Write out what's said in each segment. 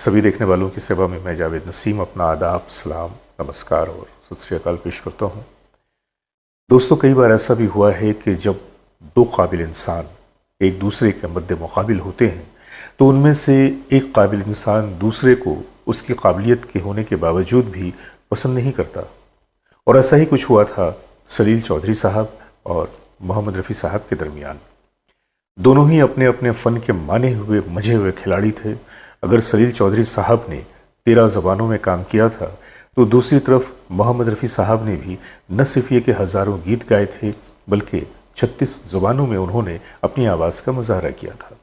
सभी देखने वालों की सेवा में मैं जावेद नसीम अपना आदाब, सलाम, नमस्कार और सत श्री अकाल पेश करता हूँ। दोस्तों, कई बार ऐसा भी हुआ है कि जब दो काबिल इंसान एक दूसरे के मद्दे मुकाबिल होते हैं तो उनमें से एक काबिल इंसान दूसरे को उसकी काबिलियत के होने के बावजूद भी पसंद नहीं करता। और ऐसा ही कुछ हुआ था सलील चौधरी साहब और मोहम्मद रफ़ी साहब के दरमियान। दोनों ही अपने अपने फ़न के माने हुए मजे हुए खिलाड़ी थे। अगर सलील चौधरी साहब ने 13 ज़बानों में काम किया था तो दूसरी तरफ मोहम्मद रफ़ी साहब ने भी न सिर्फ ये कि हज़ारों गीत गाए थे बल्कि 36 ज़बानों में उन्होंने अपनी आवाज़ का मुजाहरा किया था।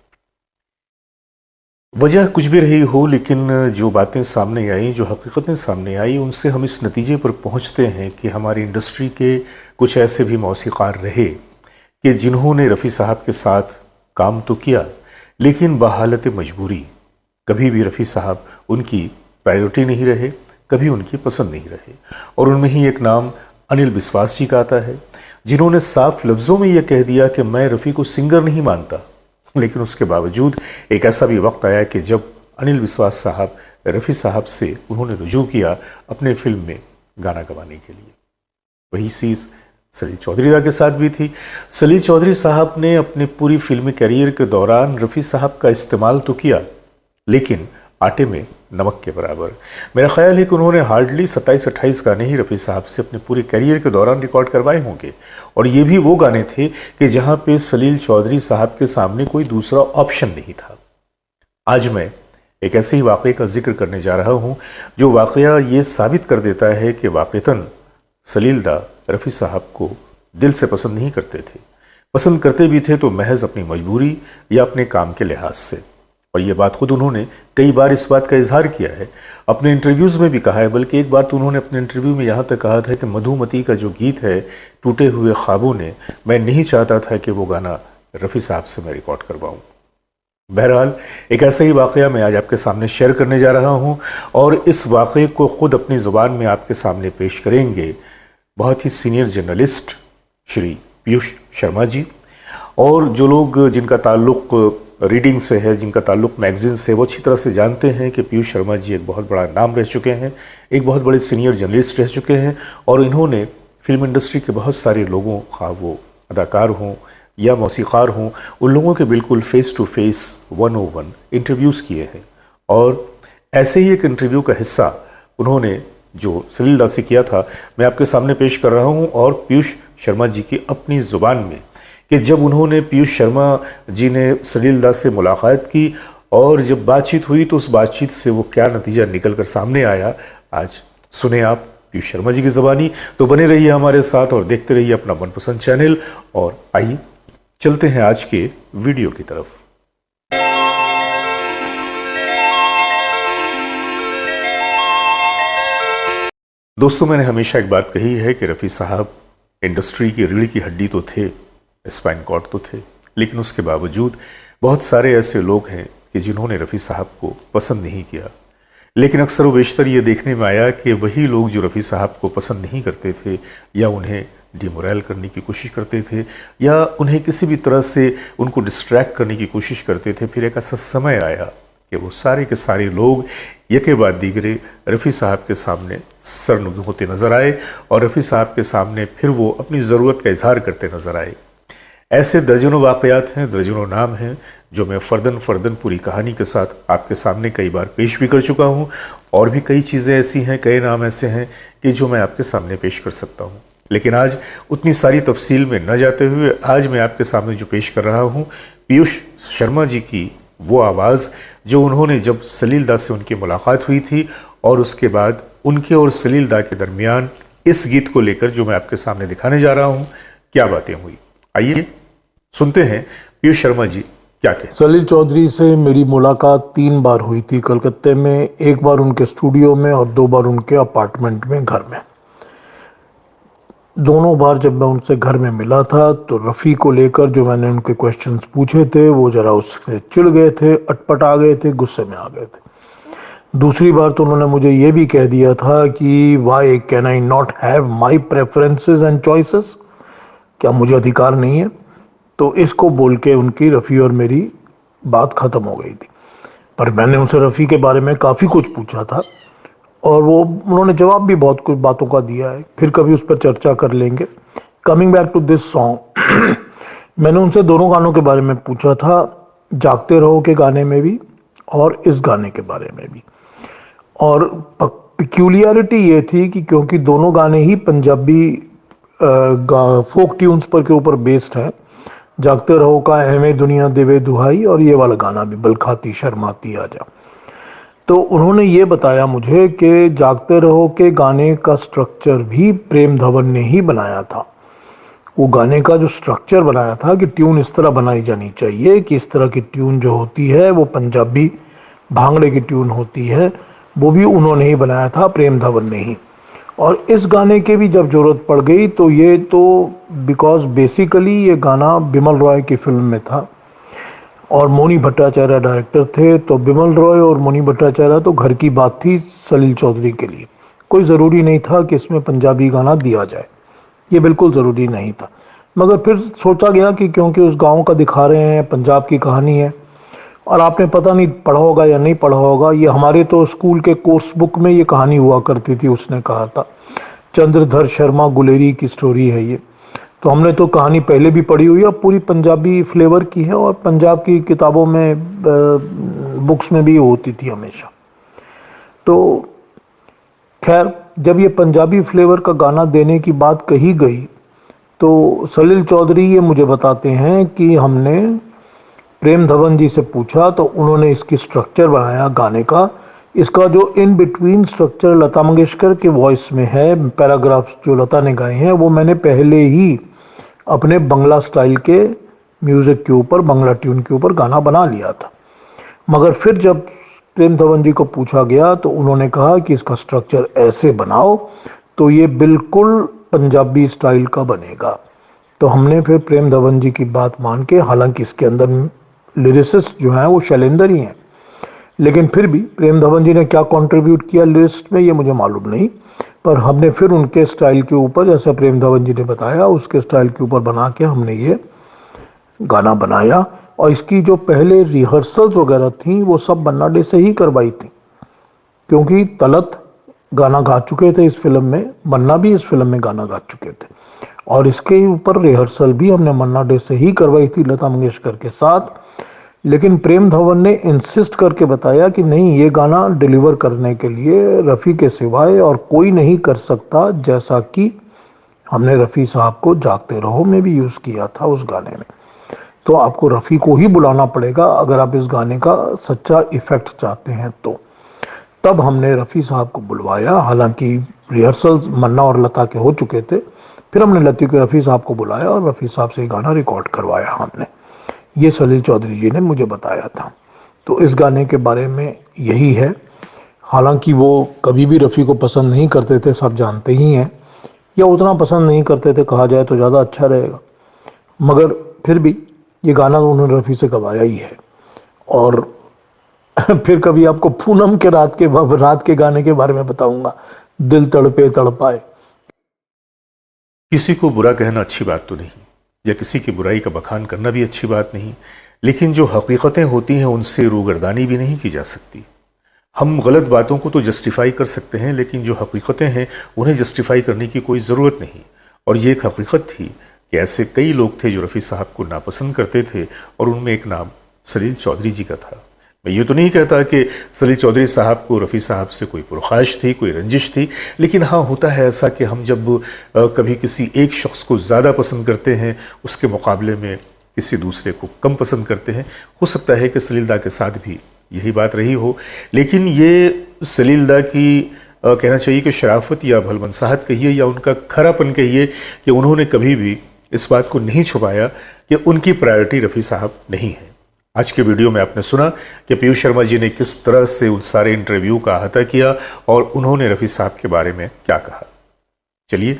वजह कुछ भी रही हो, लेकिन जो बातें सामने आई, जो हकीकतें सामने आई, उनसे हम इस नतीजे पर पहुंचते हैं कि हमारी इंडस्ट्री के कुछ ऐसे भी मौसीक़ार रहे कि जिन्होंने रफ़ी साहब के साथ काम तो किया लेकिन बहालत मजबूरी कभी भी रफ़ी साहब उनकी प्रायोरिटी नहीं रहे, कभी उनकी पसंद नहीं रहे। और उनमें ही एक नाम अनिल बिस्वास जी का आता है, जिन्होंने साफ लफ्ज़ों में यह कह दिया कि मैं रफ़ी को सिंगर नहीं मानता। लेकिन उसके बावजूद एक ऐसा भी वक्त आया कि जब अनिल बिस्वास साहब रफ़ी साहब से उन्होंने रुजू किया अपने फिल्म में गाना गवाने के लिए। वही चीज़ सलील चौधरी के साथ भी थी। सलील चौधरी साहब ने अपने पूरी फिल्मी कैरियर के दौरान रफ़ी साहब का इस्तेमाल तो किया लेकिन आटे में नमक के बराबर। मेरा ख्याल है कि उन्होंने हार्डली 27-28 गाने ही रफ़ी साहब से अपने पूरे करियर के दौरान रिकॉर्ड करवाए होंगे। और ये भी वो गाने थे कि जहाँ पे सलील चौधरी साहब के सामने कोई दूसरा ऑप्शन नहीं था। आज मैं एक ऐसे ही वाक़े का जिक्र करने जा रहा हूँ जो वाक़या ये साबित कर देता है कि वाक़तन सलील दा रफ़ी साहब को दिल से पसंद नहीं करते थे। पसंद करते भी थे तो महज अपनी मजबूरी या अपने काम के लिहाज से। और ये बात खुद उन्होंने कई बार इस बात का इजहार किया है, अपने इंटरव्यूज़ में भी कहा है। बल्कि एक बार तो उन्होंने अपने इंटरव्यू में यहाँ तक कहा था कि मधुमती का जो गीत है टूटे हुए ख्वाबों ने, मैं नहीं चाहता था कि वो गाना रफ़ी साहब से मैं रिकॉर्ड करवाऊँ। बहरहाल एक ऐसा ही वाक़या मैं आज आपके सामने शेयर करने जा रहा हूँ और इस वाक़े को ख़ुद अपनी ज़ुबान में आपके सामने पेश करेंगे बहुत ही सीनियर जर्नलिस्ट श्री पीयूष शर्मा जी। और जो लोग जिनका ताल्लुक़ रीडिंग से है, जिनका ताल्लुक़ मैगज़ीन से, वो अच्छी तरह से जानते हैं कि पीयूष शर्मा जी एक बहुत बड़ा नाम रह चुके हैं, एक बहुत बड़े सीनियर जर्नलिस्ट रह चुके हैं। और इन्होंने फिल्म इंडस्ट्री के बहुत सारे लोगों, खा वो अदाकार हों या मौसीक़ार हों, उन लोगों के बिल्कुल फ़ेस टू फेस 101 इंटरव्यूज़ किए हैं। और ऐसे ही एक इंटरव्यू का हिस्सा उन्होंने जो सलील दा से किया था मैं आपके सामने पेश कर रहा हूँ। और पीयूष शर्मा जी की अपनी ज़ुबान में कि जब उन्होंने पीयूष शर्मा जी ने सलील दा से मुलाकात की और जब बातचीत हुई तो उस बातचीत से वो क्या नतीजा निकल कर सामने आया, आज सुने आप पीयूष शर्मा जी की ज़बानी। तो बने रहिए हमारे साथ और देखते रहिए अपना मनपसंद चैनल। और आइए चलते हैं आज के वीडियो की तरफ। दोस्तों, मैंने हमेशा एक बात कही है कि रफ़ी साहब इंडस्ट्री की रीढ़ की हड्डी तो थे, स्पाइन कॉर्ड तो थे, लेकिन उसके बावजूद बहुत सारे ऐसे लोग हैं कि जिन्होंने रफ़ी साहब को पसंद नहीं किया। लेकिन अक्सर व बेशतर ये देखने में आया कि वही लोग जो रफ़ी साहब को पसंद नहीं करते थे या उन्हें डिमोरल करने की कोशिश करते थे या उन्हें किसी भी तरह से उनको डिस्ट्रैक्ट करने की कोशिश करते थे, फिर एक ऐसा समय आया कि वो सारे के सारे लोग यके बाद दीगरे रफ़ी साहब के सामने सरनुगी होते नज़र आए और रफ़ी साहब के सामने फिर वो अपनी ज़रूरत का इजहार करते नज़र आए। ऐसे दर्जनों वाक़यात हैं, दर्जनों नाम हैं जो मैं फ़र्दन पूरी कहानी के साथ आपके सामने कई बार पेश भी कर चुका हूँ। और भी कई चीज़ें ऐसी हैं, कई नाम ऐसे हैं कि जो मैं आपके सामने पेश कर सकता हूँ। लेकिन आज उतनी सारी तफसील में न जाते हुए आज मैं आपके सामने जो पेश कर रहा हूँ पीयूष शर्मा जी की वो आवाज़ जो उन्होंने जब सलील दा से उनकी मुलाकात हुई थी और उसके बाद उनके और सलील दा के दरमियान इस गीत को लेकर जो मैं आपके सामने दिखाने जा रहा हूँ क्या बातें हुई। आइए सुनते हैं पीयूष शर्मा जी क्या कहते। सलील चौधरी से मेरी मुलाकात 3 बार हुई थी कलकत्ते में, एक बार उनके स्टूडियो में और 2 बार उनके अपार्टमेंट में, घर में। दोनों बार जब मैं उनसे घर में मिला था तो रफ़ी को लेकर जो मैंने उनके क्वेश्चंस पूछे थे वो ज़रा उससे चिढ़ गए थे, अटपट आ गए थे, गुस्से में आ गए थे। दूसरी बार तो उन्होंने मुझे ये भी कह दिया था कि why can I not have my preferences and choices, क्या मुझे अधिकार नहीं है? तो इसको बोल के उनकी रफ़ी और मेरी बात ख़त्म हो गई थी। पर मैंने उनसे रफ़ी के बारे में काफ़ी कुछ पूछा था और उन्होंने जवाब भी बहुत कुछ बातों का दिया है। फिर कभी उस पर चर्चा कर लेंगे। Coming back to this song, मैंने उनसे दोनों गानों के बारे में पूछा था, जागते रहो के गाने में भी और इस गाने के बारे में भी। और पिक्यूलियरिटी ये थी कि क्योंकि दोनों गाने ही पंजाबी फोक ट्यून्स पर के ऊपर बेस्ड है। जागते रहो का अहमे दुनिया देवे दुहाई और ये वाला गाना भी बलखाती शर्माती आजा। तो उन्होंने ये बताया मुझे कि जागते रहो के गाने का स्ट्रक्चर भी प्रेम धवन ने ही बनाया था। वो गाने का जो स्ट्रक्चर बनाया था कि ट्यून इस तरह बनाई जानी चाहिए कि इस तरह की ट्यून जो होती है वो पंजाबी भांगड़े की ट्यून होती है, वो भी उन्होंने ही बनाया था, प्रेम धवन ने ही। और इस गाने के भी जब ज़रूरत पड़ गई तो ये तो बिकॉज बेसिकली ये गाना बिमल रॉय की फिल्म में था और मोनी भट्टाचार्य डायरेक्टर थे। तो बिमल रॉय और मोनी भट्टाचार्य तो घर की बात थी सलील चौधरी के लिए। कोई ज़रूरी नहीं था कि इसमें पंजाबी गाना दिया जाए, ये बिल्कुल ज़रूरी नहीं था। मगर फिर सोचा गया कि क्योंकि उस गांव का दिखा रहे हैं, पंजाब की कहानी है, और आपने पता नहीं पढ़ा होगा या नहीं पढ़ा होगा, ये हमारे तो स्कूल के कोर्स बुक में ये कहानी हुआ करती थी। उसने कहा था चंद्रधर शर्मा गुलेरी की स्टोरी है ये। तो हमने तो कहानी पहले भी पढ़ी हुई है, पूरी पंजाबी फ्लेवर की है और पंजाब की किताबों में बुक्स में भी होती थी हमेशा। तो खैर जब ये पंजाबी फ्लेवर का गाना देने की बात कही गई तो सलील चौधरी ये मुझे बताते हैं कि हमने प्रेम धवन जी से पूछा तो उन्होंने इसकी स्ट्रक्चर बनाया गाने का। इसका जो in between structure Lata Mangeshkar के वॉइस में है, पैराग्राफ्स जो लता ने गाए हैं, वो मैंने पहले ही अपने बंगला स्टाइल के म्यूज़िक के ऊपर, बंगला ट्यून के ऊपर गाना बना लिया था। मगर फिर जब प्रेम धवन जी को पूछा गया तो उन्होंने कहा कि इसका स्ट्रक्चर ऐसे बनाओ तो ये बिल्कुल पंजाबी स्टाइल का बनेगा। तो हमने फिर प्रेम धवन जी की बात मान के, हालांकि इसके अंदर लिरिसिस्ट जो हैं वो शैलेंदर ही हैं, लेकिन फिर भी प्रेम धवन जी ने क्या कंट्रीब्यूट किया लिरिस्ट में ये मुझे मालूम नहीं, पर हमने फिर उनके स्टाइल के ऊपर, जैसा प्रेम धवन जी ने बताया उसके स्टाइल के ऊपर बना के हमने ये गाना बनाया। और इसकी जो पहले रिहर्सल्स वगैरह थी वो सब मन्ना डे से ही करवाई थी, क्योंकि तलत गाना गा चुके थे इस फिल्म में, मन्ना भी इस फिल्म में गाना गा चुके थे, और इसके ऊपर रिहर्सल भी हमने मन्ना डे से ही करवाई थी लता मंगेशकर के साथ। लेकिन प्रेम धवन ने इंसिस्ट करके बताया कि नहीं, ये गाना डिलीवर करने के लिए रफ़ी के सिवाय और कोई नहीं कर सकता, जैसा कि हमने रफ़ी साहब को जागते रहो में भी यूज़ किया था उस गाने में। तो आपको रफ़ी को ही बुलाना पड़ेगा अगर आप इस गाने का सच्चा इफ़ेक्ट चाहते हैं तो। तब हमने रफ़ी साहब को बुलवाया, हालांकि रिहर्सल्स मन्ना और लता के हो चुके थे। फिर हमने लती के रफ़ी साहब को बुलाया और रफ़ी साहब से ये गाना रिकॉर्ड करवाया हमने। ये सलील चौधरी जी ने मुझे बताया था। तो इस गाने के बारे में यही है। हालांकि वो कभी भी रफ़ी को पसंद नहीं करते थे, सब जानते ही हैं, या उतना पसंद नहीं करते थे कहा जाए तो ज़्यादा अच्छा रहेगा, मगर फिर भी ये गाना तो उन्होंने रफ़ी से गवाया ही है। और फिर कभी आपको पूनम के रात के गाने के बारे में बताऊंगा, दिल तड़पे तड़पाए। किसी को बुरा कहना अच्छी बात तो नहीं, या किसी की बुराई का बखान करना भी अच्छी बात नहीं, लेकिन जो हकीकतें होती हैं उनसे रूगर्दानी भी नहीं की जा सकती। हम गलत बातों को तो जस्टिफाई कर सकते हैं, लेकिन जो हकीकतें हैं उन्हें जस्टिफाई करने की कोई ज़रूरत नहीं। और ये एक हकीकत थी कि ऐसे कई लोग थे जो रफ़ी साहब को नापसंद करते थे, और उनमें एक नाम सलील चौधरी जी का था। मैं ये तो नहीं कहता कि सलील चौधरी साहब को रफ़ी साहब से कोई पुरख्वाहिश थी, कोई रंजिश थी, लेकिन हाँ, होता है ऐसा कि हम जब कभी किसी एक शख्स को ज़्यादा पसंद करते हैं, उसके मुकाबले में किसी दूसरे को कम पसंद करते हैं। हो सकता है कि सलील दा के साथ भी यही बात रही हो, लेकिन ये सलील दा की कहना चाहिए कि शराफत या भलमनसाहत कहिए या उनका खरापन कहिए कि उन्होंने कभी भी इस बात को नहीं छुपाया कि उनकी प्रायोरिटी रफ़ी साहब नहीं है। आज के वीडियो में आपने सुना कि पीयूष शर्मा जी ने किस तरह से उन सारे इंटरव्यू का अहाता किया और उन्होंने रफ़ी साहब के बारे में क्या कहा। चलिए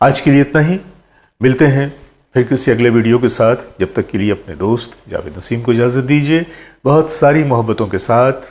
आज के लिए इतना ही, मिलते हैं फिर किसी अगले वीडियो के साथ। जब तक के लिए अपने दोस्त जावेद नसीम को इजाज़त दीजिए, बहुत सारी मोहब्बतों के साथ।